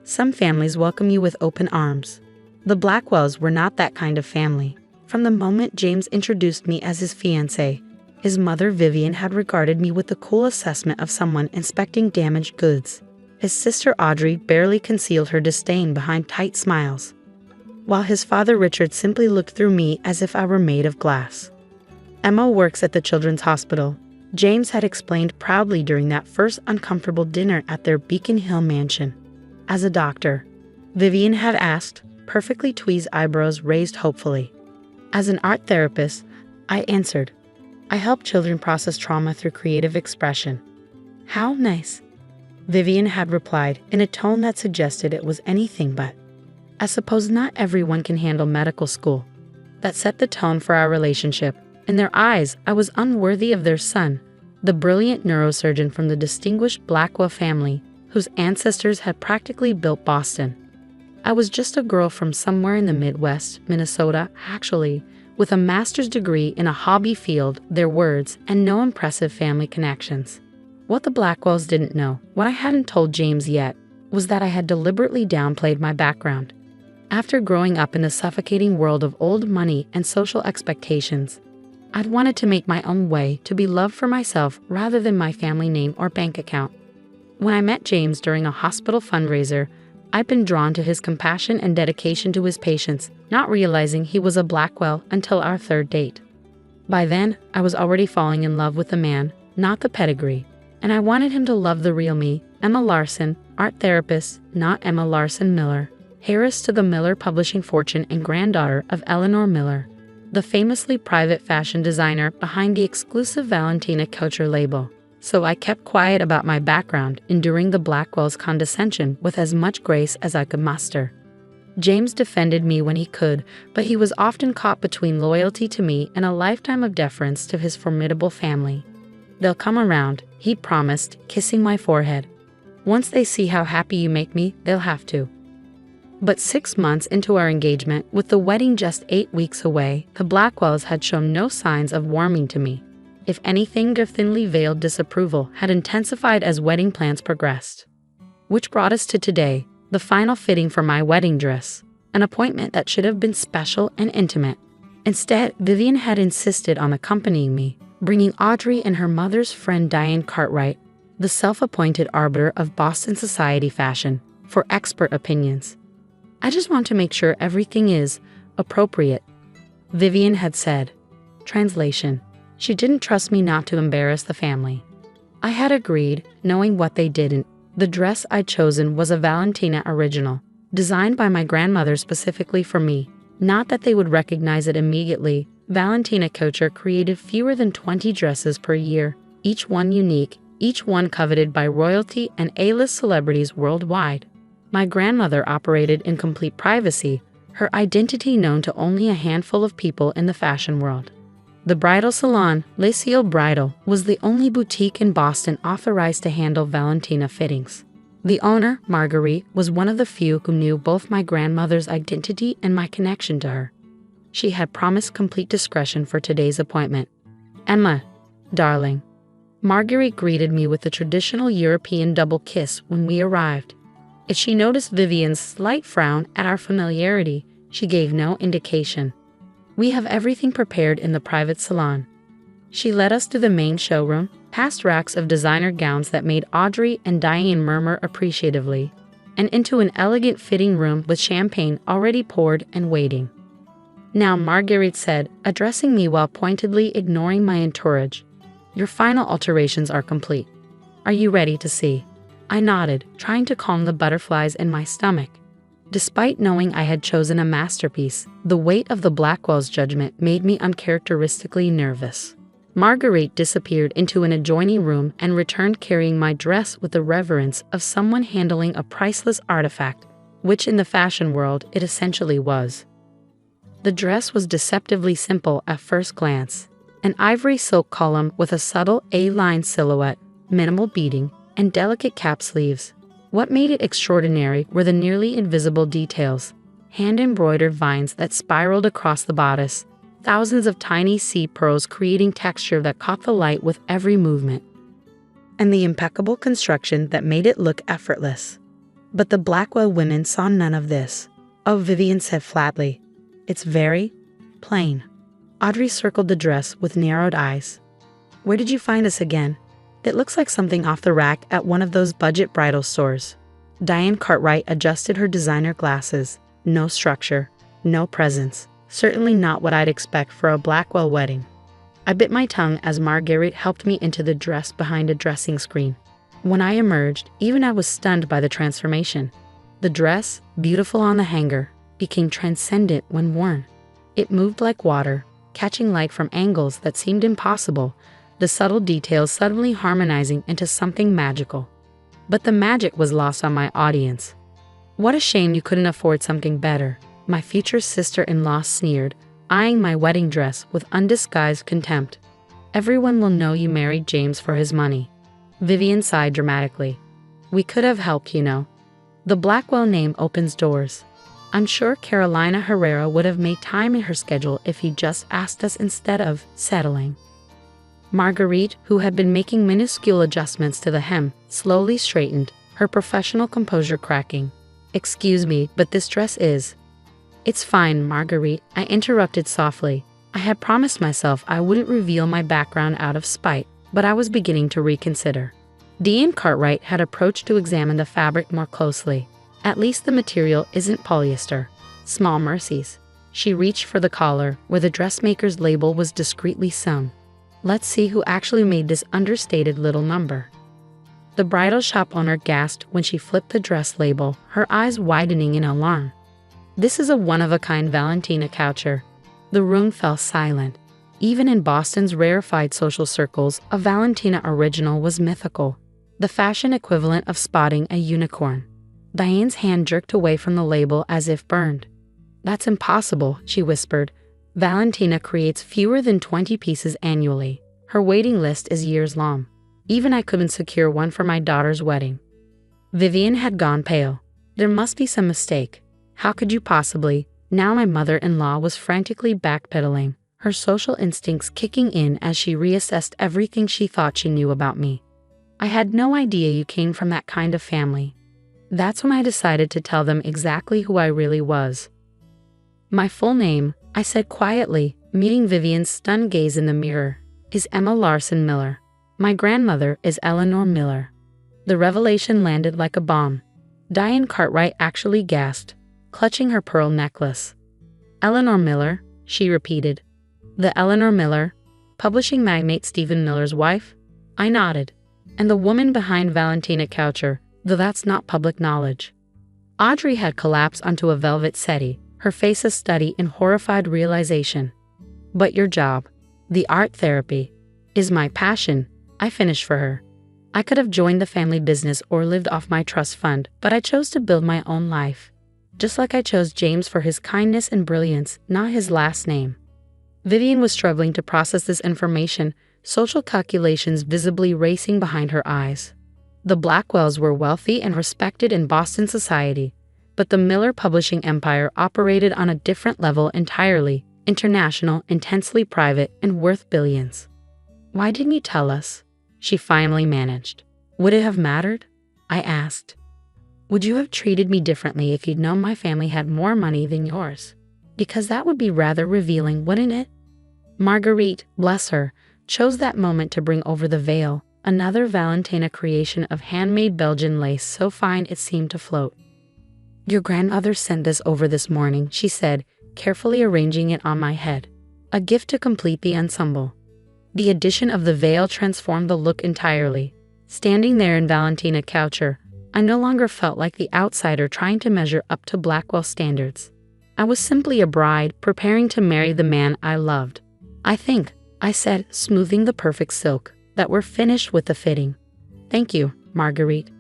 Some families welcome you with open arms. The Blackwells were not that kind of family. From the moment James introduced me as his fiancée, his mother Vivian had regarded me with the cool assessment of someone inspecting damaged goods. His sister Audrey barely concealed her disdain behind tight smiles, while his father Richard simply looked through me as if I were made of glass. Emma works at the Children's Hospital, James had explained proudly during that first uncomfortable dinner at their Beacon Hill mansion. As a doctor, Vivian had asked, perfectly tweezed eyebrows raised hopefully. As an art therapist, I answered, I help children process trauma through creative expression. How nice, Vivian had replied in a tone that suggested it was anything but. I suppose not everyone can handle medical school. That set the tone for our relationship. In their eyes, I was unworthy of their son, the brilliant neurosurgeon from the distinguished Blackwell family, whose ancestors had practically built Boston. I was just a girl from somewhere in the Midwest, Minnesota, actually, with a master's degree in a hobby field, their words, and no impressive family connections. What the Blackwells didn't know, what I hadn't told James yet, was that I had deliberately downplayed my background. After growing up in the suffocating world of old money and social expectations, I'd wanted to make my own way, to be loved for myself rather than my family name or bank account. When I met James during a hospital fundraiser, I'd been drawn to his compassion and dedication to his patients, not realizing he was a Blackwell until our third date. By then, I was already falling in love with the man, not the pedigree, and I wanted him to love the real me, Emma Larson, art therapist, not Emma Larson Miller, heiress to the Miller publishing fortune and granddaughter of Eleanor Miller, the famously private fashion designer behind the exclusive Valentina Couture label. So I kept quiet about my background, enduring the Blackwell's condescension with as much grace as I could muster. James defended me when he could, but he was often caught between loyalty to me and a lifetime of deference to his formidable family. They'll come around, he promised, kissing my forehead. Once they see how happy you make me, they'll have to. But 6 months into our engagement, with the wedding just 8 weeks away, the Blackwells had shown no signs of warming to me. If anything, their thinly veiled disapproval had intensified as wedding plans progressed. Which brought us to today, the final fitting for my wedding dress, an appointment that should have been special and intimate. Instead, Vivian had insisted on accompanying me, bringing Audrey and her mother's friend Diane Cartwright, the self-appointed arbiter of Boston society fashion, for expert opinions. I just want to make sure everything is appropriate, Vivian had said. Translation: she didn't trust me not to embarrass the family. I had agreed, knowing what they didn't. The dress I'd chosen was a Valentina original, designed by my grandmother specifically for me. Not that they would recognize it immediately. Valentina Couture created fewer than 20 dresses per year, each one unique, each one coveted by royalty and A-list celebrities worldwide. My grandmother operated in complete privacy, her identity known to only a handful of people in the fashion world. The bridal salon, Les Cieux Bridal, was the only boutique in Boston authorized to handle Valentina fittings. The owner, Marguerite, was one of the few who knew both my grandmother's identity and my connection to her. She had promised complete discretion for today's appointment. Emma, darling. Marguerite greeted me with the traditional European double kiss when we arrived. If she noticed Vivian's slight frown at our familiarity, she gave no indication. We have everything prepared in the private salon. She led us to the main showroom, past racks of designer gowns that made Audrey and Diane murmur appreciatively, and into an elegant fitting room with champagne already poured and waiting. Now, Marguerite said, addressing me while pointedly ignoring my entourage, your final alterations are complete. Are you ready to see? I nodded, trying to calm the butterflies in my stomach. Despite knowing I had chosen a masterpiece, the weight of the Blackwell's judgment made me uncharacteristically nervous. Marguerite disappeared into an adjoining room and returned carrying my dress with the reverence of someone handling a priceless artifact, which in the fashion world it essentially was. The dress was deceptively simple at first glance, an ivory silk column with a subtle A-line silhouette, minimal beading, and delicate cap sleeves. What made it extraordinary were the nearly invisible details, hand-embroidered vines that spiraled across the bodice, thousands of tiny seed pearls creating texture that caught the light with every movement, and the impeccable construction that made it look effortless. But the Blackwell women saw none of this. Oh, Vivian said flatly. It's very plain. Audrey circled the dress with narrowed eyes. Where did you find this again? It looks like something off the rack at one of those budget bridal stores. Diane Cartwright adjusted her designer glasses. No structure, no presence. Certainly not what I'd expect for a Blackwell wedding. I bit my tongue as Marguerite helped me into the dress behind a dressing screen. When I emerged, even I was stunned by the transformation. The dress, beautiful on the hanger, became transcendent when worn. It moved like water, catching light from angles that seemed impossible, the subtle details suddenly harmonizing into something magical. But the magic was lost on my audience. What a shame you couldn't afford something better, my future sister-in-law sneered, eyeing my wedding dress with undisguised contempt. Everyone will know you married James for his money. Vivian sighed dramatically. We could have helped, you know. The Blackwell name opens doors. I'm sure Carolina Herrera would have made time in her schedule if he just asked us instead of settling. Marguerite, who had been making minuscule adjustments to the hem, slowly straightened, her professional composure cracking. Excuse me, but this dress is... It's fine, Marguerite, I interrupted softly. I had promised myself I wouldn't reveal my background out of spite, but I was beginning to reconsider. Diane Cartwright had approached to examine the fabric more closely. At least the material isn't polyester. Small mercies. She reached for the collar, where the dressmaker's label was discreetly sewn. Let's see who actually made this understated little number. The bridal shop owner gasped when she flipped the dress label, her eyes widening in alarm. This is a one-of-a-kind Valentina couture. The room fell silent. Even in Boston's rarefied social circles, a Valentina original was mythical, the fashion equivalent of spotting a unicorn. Diane's hand jerked away from the label as if burned. That's impossible, she whispered. Valentina creates fewer than 20 pieces annually. Her waiting list is years long. Even I couldn't secure one for my daughter's wedding. Vivian had gone pale. There must be some mistake. How could you possibly? Now my mother-in-law was frantically backpedaling, her social instincts kicking in as she reassessed everything she thought she knew about me. I had no idea you came from that kind of family. That's when I decided to tell them exactly who I really was. My full name, I said quietly, meeting Vivian's stunned gaze in the mirror, is Emma Larson Miller. My grandmother is Eleanor Miller. The revelation landed like a bomb. Diane Cartwright actually gasped, clutching her pearl necklace. Eleanor Miller, she repeated. The Eleanor Miller, publishing magnate Stephen Miller's wife? I nodded. And the woman behind Valentina Couture, though that's not public knowledge. Audrey had collapsed onto a velvet settee, her face a study in horrified realization. But your job, the art therapy, is my passion, I finished for her. I could have joined the family business or lived off my trust fund, but I chose to build my own life. Just like I chose James for his kindness and brilliance, not his last name. Vivian was struggling to process this information, social calculations visibly racing behind her eyes. The Blackwells were wealthy and respected in Boston society, but the Miller publishing empire operated on a different level entirely, international, intensely private, and worth billions. Why didn't you tell us? She finally managed. Would it have mattered? I asked. Would you have treated me differently if you'd known my family had more money than yours? Because that would be rather revealing, wouldn't it? Marguerite, bless her, chose that moment to bring over the veil, another Valentina creation of handmade Belgian lace so fine it seemed to float. Your grandmother sent this over this morning, she said, carefully arranging it on my head. A gift to complete the ensemble. The addition of the veil transformed the look entirely. Standing there in Valentina Couture, I no longer felt like the outsider trying to measure up to Blackwell standards. I was simply a bride preparing to marry the man I loved. I think, I said, smoothing the perfect silk, that we're finished with the fitting. Thank you, Marguerite.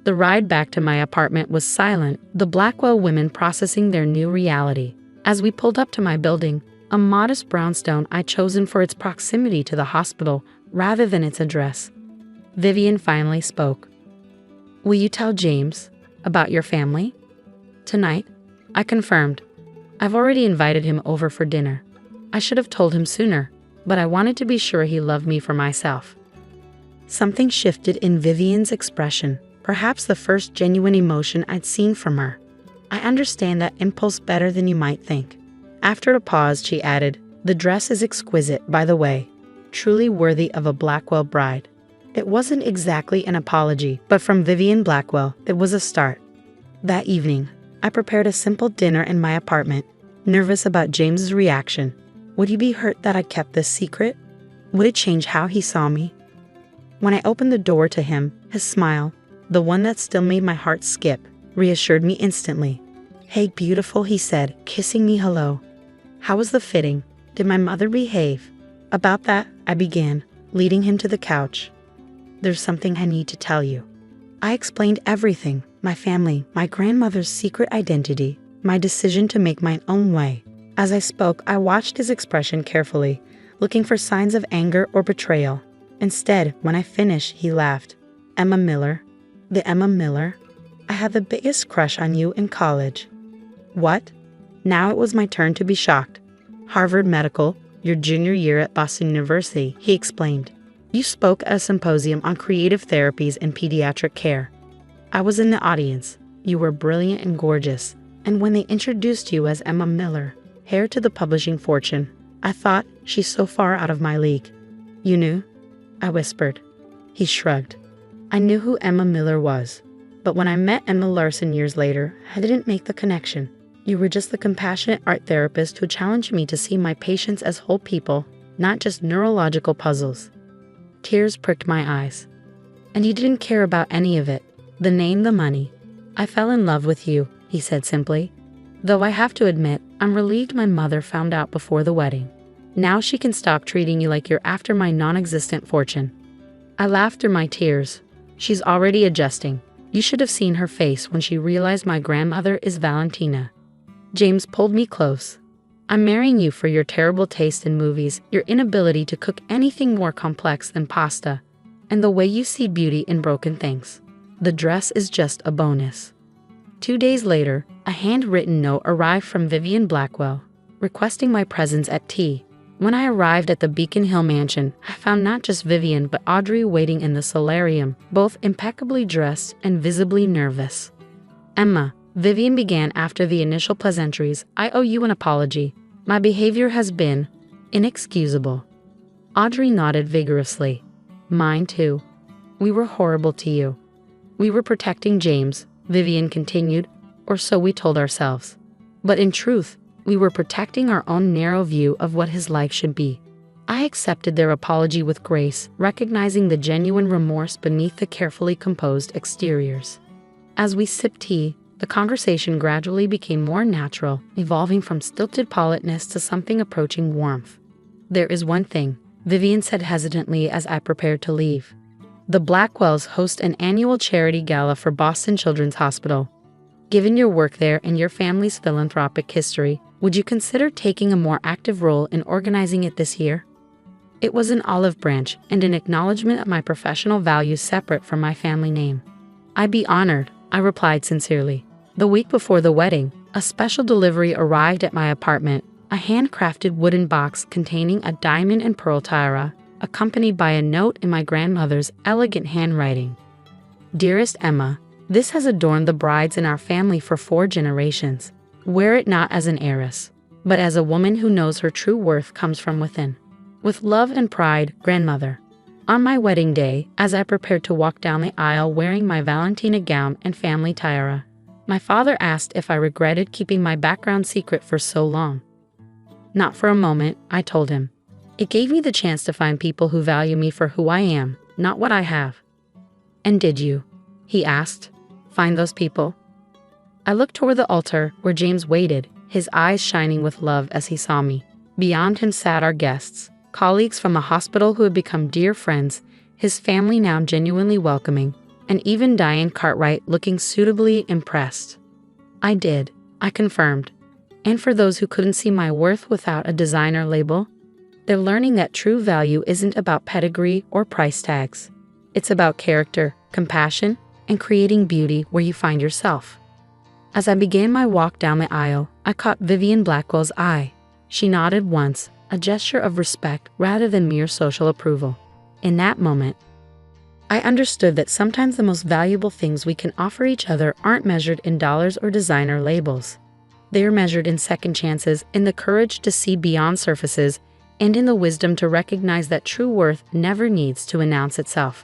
The ride back to my apartment was silent, the Blackwell women processing their new reality. As we pulled up to my building, a modest brownstone I'd chosen for its proximity to the hospital rather than its address, Vivian finally spoke. Will you tell James about your family? Tonight, I confirmed. I've already invited him over for dinner. I should have told him sooner, but I wanted to be sure he loved me for myself. Something shifted in Vivian's expression. perhaps the first genuine emotion I'd seen from her. I understand that impulse better than you might think. After a pause, she added, "The dress is exquisite, by the way, truly worthy of a Blackwell bride." It wasn't exactly an apology, but from Vivian Blackwell, it was a start. That evening, I prepared a simple dinner in my apartment, nervous about James's reaction. Would he be hurt that I kept this secret? Would it change how he saw me? When I opened the door to him, his smile, the one that still made my heart skip, reassured me instantly. "Hey, beautiful," he said, kissing me hello. "How was the fitting? Did my mother behave?" "About that," I began, leading him to the couch. "There's something I need to tell you." I explained everything, my family, my grandmother's secret identity, my decision to make my own way. As I spoke, I watched his expression carefully, looking for signs of anger or betrayal. Instead, when I finished, he laughed. "Emma Miller? The Emma Miller? I had the biggest crush on you in college." "What?" Now it was my turn to be shocked. "Harvard Medical, your junior year at Boston University," he explained. "You spoke at a symposium on creative therapies and pediatric care. I was in the audience. You were brilliant and gorgeous, and when they introduced you as Emma Miller, heir to the publishing fortune, I thought, she's so far out of my league." "You knew?" I whispered. He shrugged. "I knew who Emma Miller was, but when I met Emma Larson years later, I didn't make the connection. You were just the compassionate art therapist who challenged me to see my patients as whole people, not just neurological puzzles." Tears pricked my eyes. "And you didn't care about any of it. The name, the money. I fell in love with you," he said simply. "Though I have to admit, I'm relieved my mother found out before the wedding. Now she can stop treating you like you're after my non-existent fortune." I laughed through my tears. "She's already adjusting. You should have seen her face when she realized my grandmother is Valentina." James pulled me close. "I'm marrying you for your terrible taste in movies, your inability to cook anything more complex than pasta, and the way you see beauty in broken things. The dress is just a bonus." 2 days later, a handwritten note arrived from Vivian Blackwell, requesting my presence at tea. When I arrived at the Beacon Hill mansion, I found not just Vivian but Audrey waiting in the solarium, both impeccably dressed and visibly nervous. "Emma," Vivian began after the initial pleasantries, "I owe you an apology. My behavior has been inexcusable." Audrey nodded vigorously. "Mine too. We were horrible to you." "We were protecting James," Vivian continued, "or so we told ourselves. But in truth, we were protecting our own narrow view of what his life should be." I accepted their apology with grace, recognizing the genuine remorse beneath the carefully composed exteriors. As we sipped tea, the conversation gradually became more natural, evolving from stilted politeness to something approaching warmth. "There is one thing," Vivian said hesitantly as I prepared to leave. "The Blackwells host an annual charity gala for Boston Children's Hospital. Given your work there and your family's philanthropic history, would you consider taking a more active role in organizing it this year?" It was an olive branch and an acknowledgement of my professional values separate from my family name. "I'd be honored," I replied sincerely. The week before the wedding, a special delivery arrived at my apartment, a handcrafted wooden box containing a diamond and pearl tiara, accompanied by a note in my grandmother's elegant handwriting. "Dearest Emma, this has adorned the brides in our family for 4 generations. Wear it not as an heiress, but as a woman who knows her true worth comes from within. With love and pride, Grandmother." On my wedding day, as I prepared to walk down the aisle wearing my Valentina gown and family tiara, my father asked if I regretted keeping my background secret for so long. "Not for a moment," I told him. "It gave me the chance to find people who value me for who I am, not what I have." "And did you?" he asked. "Find those people?" I looked toward the altar where James waited, his eyes shining with love as he saw me. Beyond him sat our guests, colleagues from a hospital who had become dear friends, his family now genuinely welcoming, and even Diane Cartwright looking suitably impressed. "I did," I confirmed. "And for those who couldn't see my worth without a designer label, they're learning that true value isn't about pedigree or price tags. It's about character, compassion, and creating beauty where you find yourself." As I began my walk down the aisle, I caught Vivian Blackwell's eye. She nodded once, a gesture of respect rather than mere social approval. In that moment, I understood that sometimes the most valuable things we can offer each other aren't measured in dollars or designer labels. They are measured in second chances, in the courage to see beyond surfaces, and in the wisdom to recognize that true worth never needs to announce itself.